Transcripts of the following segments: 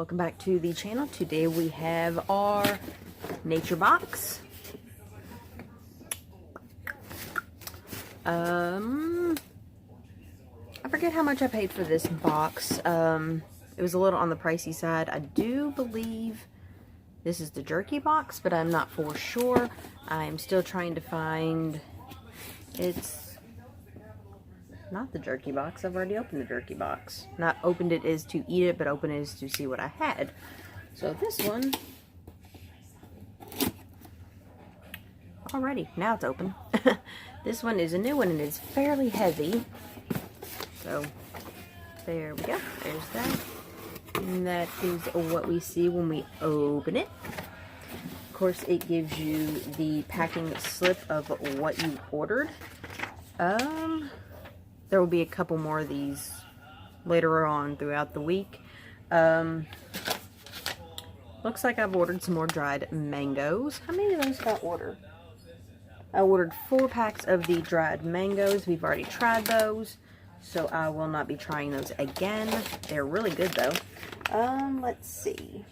welcome back to the channel. Today we have our nature box. I forget how much I paid for this box. It was a little on the pricey side. I do believe this is the jerky box, but I'm not for sure. I'm still trying to find, it's not the jerky box. I've already opened the jerky box. Not opened it is to eat it, but open it is to see what I had. So this one, alrighty, now it's open. This one is a new one and it's fairly heavy. So there we go. There's that. And that is what we see when we open it. Of course, it gives you the packing slip of what you ordered. There will be a couple more of these later on throughout the week. Looks like I've ordered some more dried mangoes. How many of those did I order? I ordered 4 packs of the dried mangoes. We've already tried those, so I will not be trying those again. They're really good though. Let's see.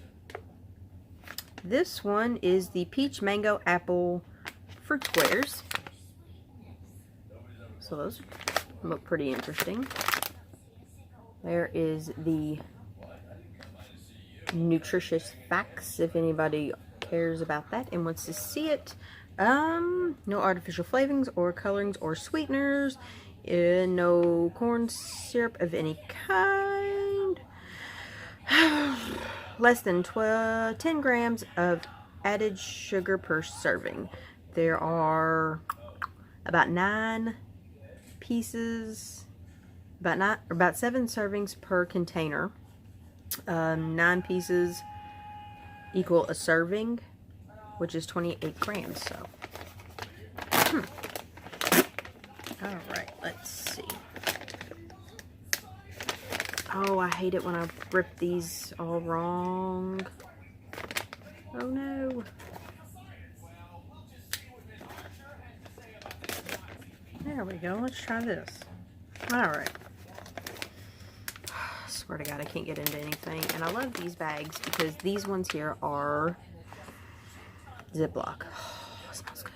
This one is the peach mango apple fruit squares. So those look pretty interesting. There is the nutritious facts, if anybody cares about that and wants to see it. No artificial flavorings or colorings or sweeteners. No corn syrup of any kind. Less than 10 grams of added sugar per serving. There are about 9 pieces, about 7 servings per container. 9 pieces equal a serving, which is 28 grams. So, all right, let's see. Oh, I hate it when I rip these all wrong. Oh no. There we go. Let's try this. Alright. Swear to God, I can't get into anything. And I love these bags because these ones here are Ziploc. Oh, smells good.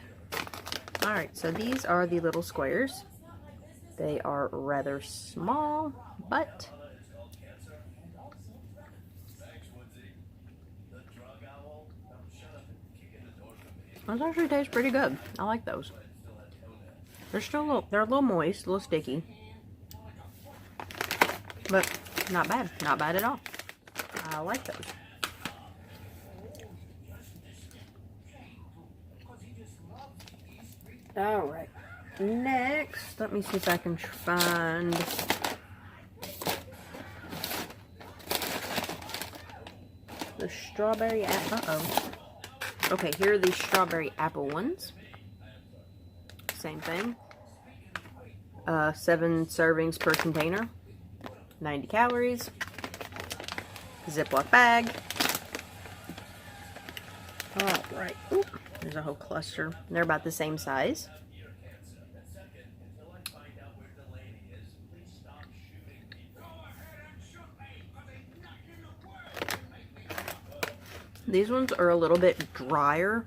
Alright, so these are the little squares. They are rather small, but those actually taste pretty good. I like those. They're still they're a little moist, a little sticky. But not bad. Not bad at all. I like those. Alright. Next, let me see if I can find the strawberry apple. Uh-oh. Okay, here are the strawberry apple ones. Same thing. 7 servings per container. 90 calories. Ziploc bag. Alright. There's a whole cluster. They're about the same size. These ones are a little bit drier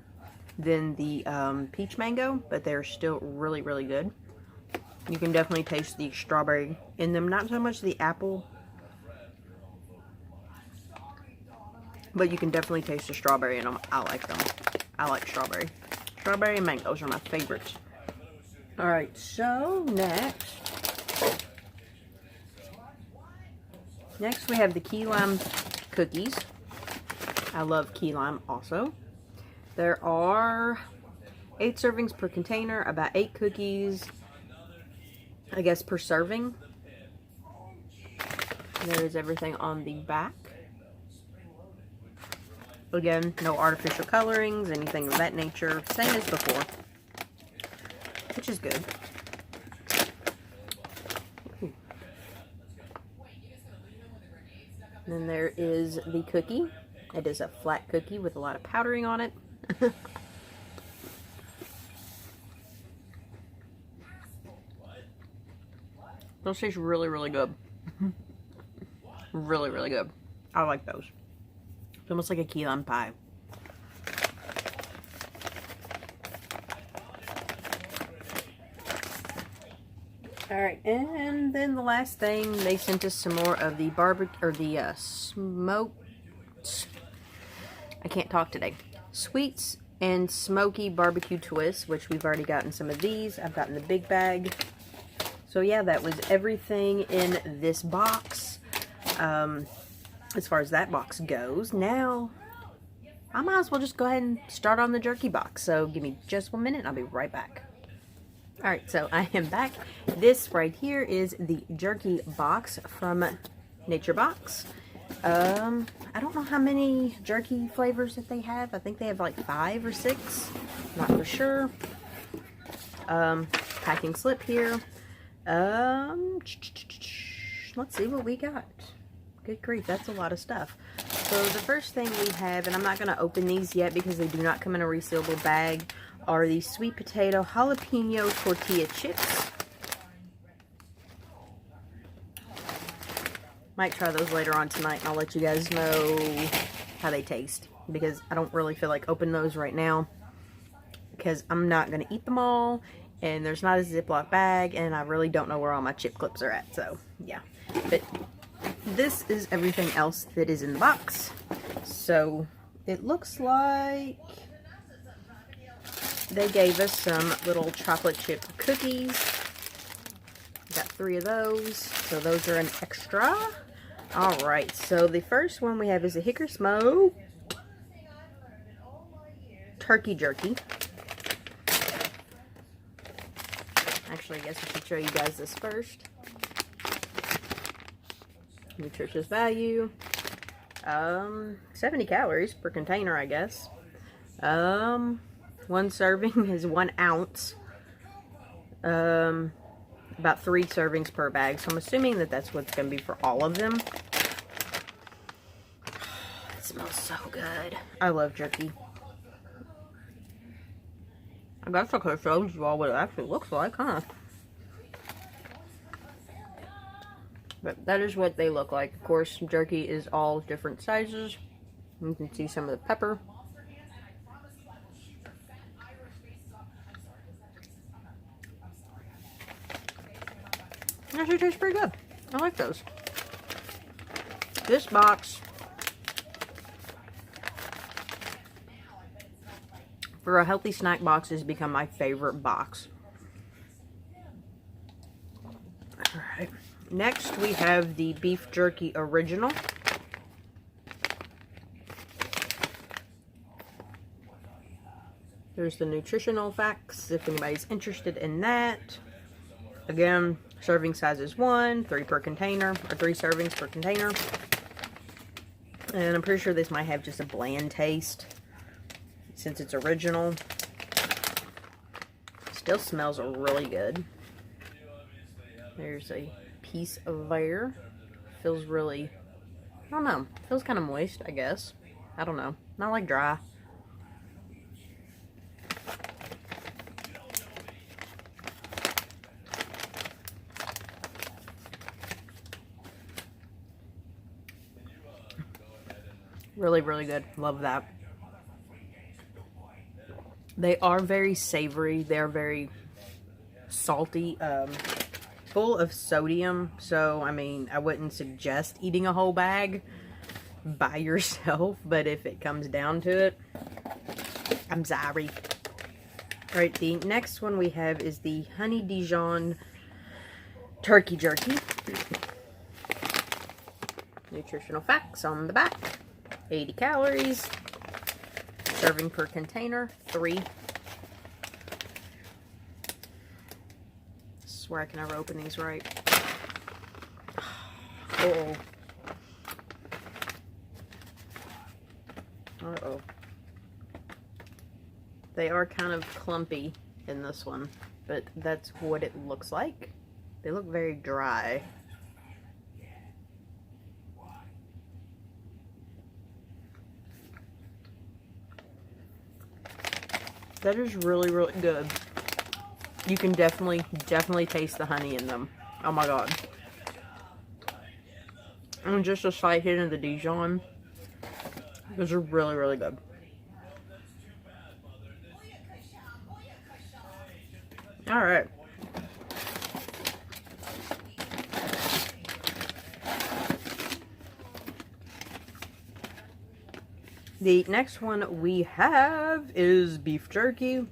than the peach mango, but they're still really, really good. You can definitely taste the strawberry in them. Not so much the apple, but you can definitely taste the strawberry in them. I like them. I like strawberry. Strawberry and mangoes are my favorites. Alright, so next we have the key lime cookies. I love key lime also. There are 8 servings per container, about 8 cookies, I guess, per serving. There is everything on the back. Again, no artificial colorings, anything of that nature. Same as before, which is good. Ooh. Then there is the cookie. It is a flat cookie with a lot of powdering on it. Those taste really, really good. Really, really good. I like those. It's almost like a key lime pie. Alright, and then the last thing, they sent us some more of the barbecue, or the smoked, I can't talk today, sweets and smoky barbecue twists, which we've already gotten some of these. I've gotten the big bag. So yeah, that was everything in this box, as far as that box goes. Now, I might as well just go ahead and start on the jerky box. So give me just 1 minute and I'll be right back. Alright, so I am back. This right here is the jerky box from Nature Box. I don't know how many jerky flavors that they have. I think they have like 5 or 6. Not for sure. Packing slip here. Let's see what we got. Good grief, that's a lot of stuff. So the first thing we have, and I'm not going to open these yet because they do not come in a resealable bag, are these sweet potato jalapeno tortilla chips. Might try those later on tonight and I'll let you guys know how they taste, because I don't really feel like opening those right now because I'm not going to eat them all, and there's not a Ziploc bag, and I really don't know where all my chip clips are at. So yeah, but this is everything else that is in the box. So it looks like they gave us some little chocolate chip cookies. Got 3 of those, so those are an extra. Alright, so the first one we have is a Hickory Smoke turkey jerky. Actually, I guess I should show you guys this first. Nutritious value. 70 calories per container, I guess. One serving is 1 ounce. About 3 servings per bag. So I'm assuming that that's what's going to be for all of them. It smells so good. I love jerky. I guess I could have showed you all what it actually looks like, huh? But that is what they look like. Of course, jerky is all different sizes. You can see some of the pepper. Actually tastes pretty good. I like those. This box, for a healthy snack box, has become my favorite box. Alright. Next, we have the beef jerky original. There's the nutritional facts, if anybody's interested in that. Again, serving size is 1, 3 per container, or 3 servings per container. And I'm pretty sure this might have just a bland taste, since it's original. Still smells really good. There's a piece of there. Feels really, I don't know, feels kind of moist, I guess. I don't know, not like dry. Really, really good. Love that. They are very savory. They're very salty. Full of sodium. So, I mean, I wouldn't suggest eating a whole bag by yourself. But if it comes down to it, I'm sorry. Alright, the next one we have is the Honey Dijon Turkey Jerky. Nutritional facts on the back. 80 calories. Serving per container, 3. I swear I can never open these right. Uh-oh. Uh-oh. They are kind of clumpy in this one, but that's what it looks like. They look very dry. That is really, really good. You can definitely taste the honey in them. Oh my god. And just a slight hit of the Dijon. Those are really, really good. Alright. The next one we have is beef jerky.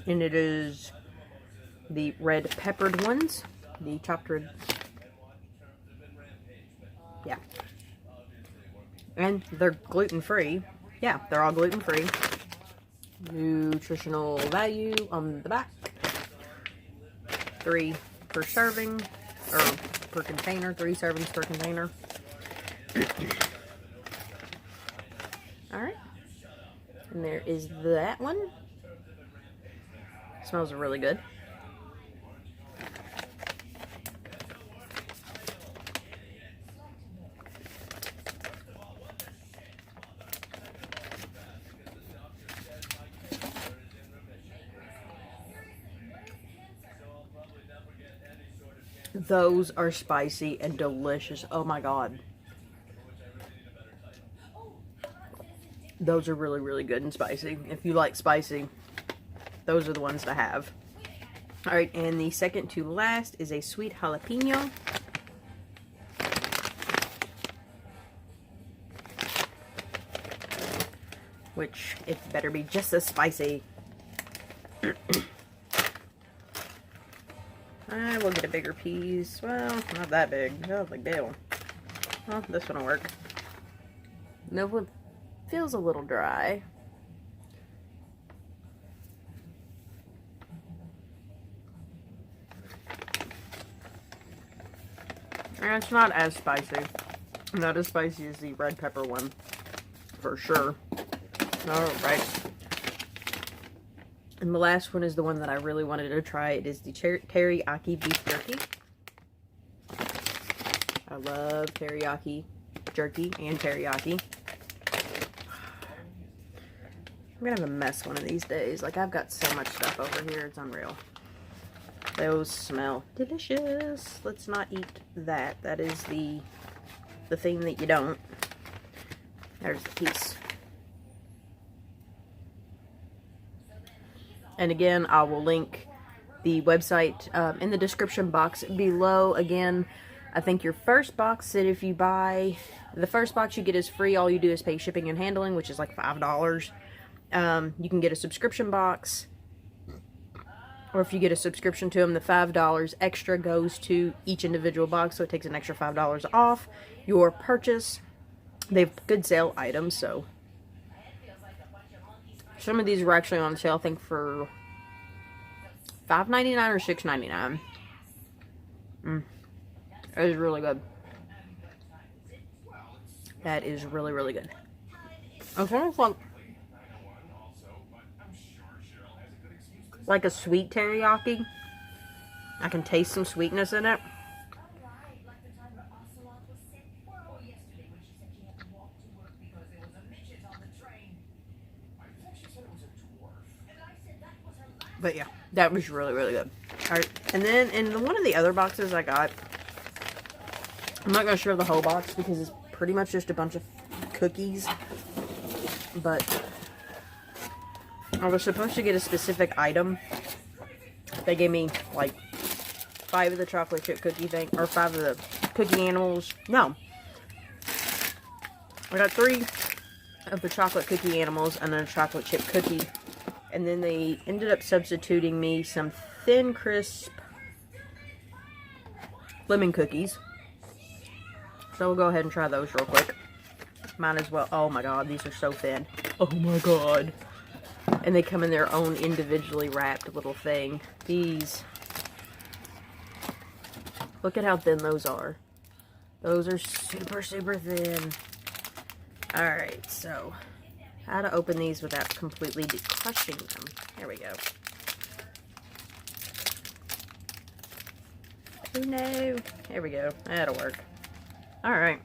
And it is the red peppered ones. The chopped red. Yeah. And they're gluten-free. Yeah, they're all gluten-free. Nutritional value on the back. 3 per serving, or per container, 3 servings per container. Alright. And there is that one. Smells really good. Those are spicy and delicious. Oh my god. Those are really, really good and spicy. If you like spicy, those are the ones to have. Alright, and the second to last is a sweet jalapeno. Which, it better be just as spicy. I will get a bigger piece. Well, not that big. That was like deal. Well, this one will work. No one feels a little dry. And it's not as spicy. Not as spicy as the red pepper one. For sure. Alright. And the last one is the one that I really wanted to try. It is the teriyaki beef jerky. I love teriyaki jerky and teriyaki. I'm gonna have a mess one of these days. Like, I've got so much stuff over here. It's unreal. Those smell delicious. Let's not eat that. That is the thing that you don't. There's the piece. And again, I will link the website in the description box below. Again, I think your first box, that if you buy, the first box you get is free. All you do is pay shipping and handling, which is like $5. You can get a subscription box. Or if you get a subscription to them, the $5 extra goes to each individual box. So it takes an extra $5 off your purchase. They have good sale items, so. Some of these were actually on sale, I think, for $5.99 or $6.99. It is really good. That is really, really good. It's almost like a sweet teriyaki. I can taste some sweetness in it. But yeah, that was really, really good. Alright, and then in one of the other boxes I got, I'm not going to show the whole box because it's pretty much just a bunch of cookies. But I was supposed to get a specific item. They gave me like 5 of the chocolate chip cookie thing, or 5 of the cookie animals. No. I got 3 of the chocolate cookie animals and then a chocolate chip cookie. And then they ended up substituting me some thin, crisp lemon cookies. So we'll go ahead and try those real quick. Might as well. Oh my god, these are so thin. Oh my god. And they come in their own individually wrapped little thing. These. Look at how thin those are. Those are super, super thin. Alright, so how to open these without completely crushing them. There we go. Oh no. There we go. That'll work. Alright.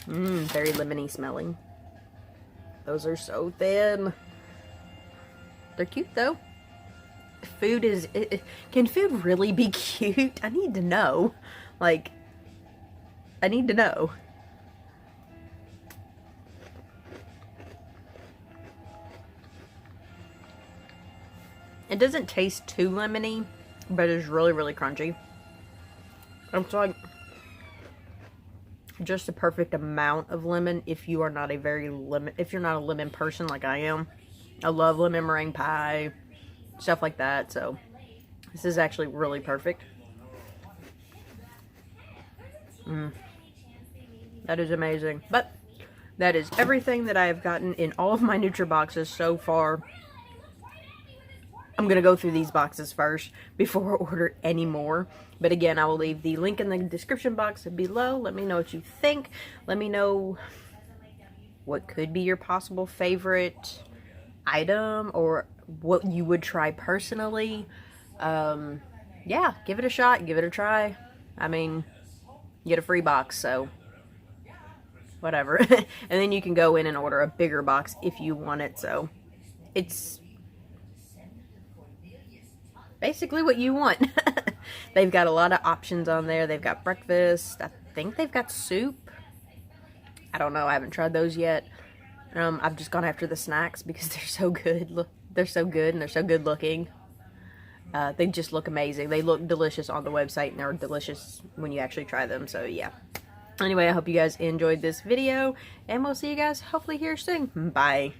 Very lemony smelling. Those are so thin. They're cute though. Food is... can food really be cute? I need to know. Like, I need to know. It doesn't taste too lemony, but it's really, really crunchy. It's like just the perfect amount of lemon if you are not a if you're not a lemon person like I am. I love lemon meringue pie, stuff like that, so this is actually really perfect. That is amazing. But that is everything that I have gotten in all of my NutriBoxes so far. I'm going to go through these boxes first before I order any more. But again, I will leave the link in the description box below. Let me know what you think. Let me know what could be your possible favorite item or what you would try personally. Yeah, give it a shot. Give it a try. I mean, you get a free box, so whatever. And then you can go in and order a bigger box if you want it. So it's basically what you want. They've got a lot of options on there. They've got breakfast. I think they've got soup. I don't know. I haven't tried those yet. I've just gone after the snacks because they're so good. Look, they're so good and they're so good looking. They just look amazing. They look delicious on the website and they're delicious when you actually try them. So yeah. Anyway, I hope you guys enjoyed this video and we'll see you guys hopefully here soon. Bye.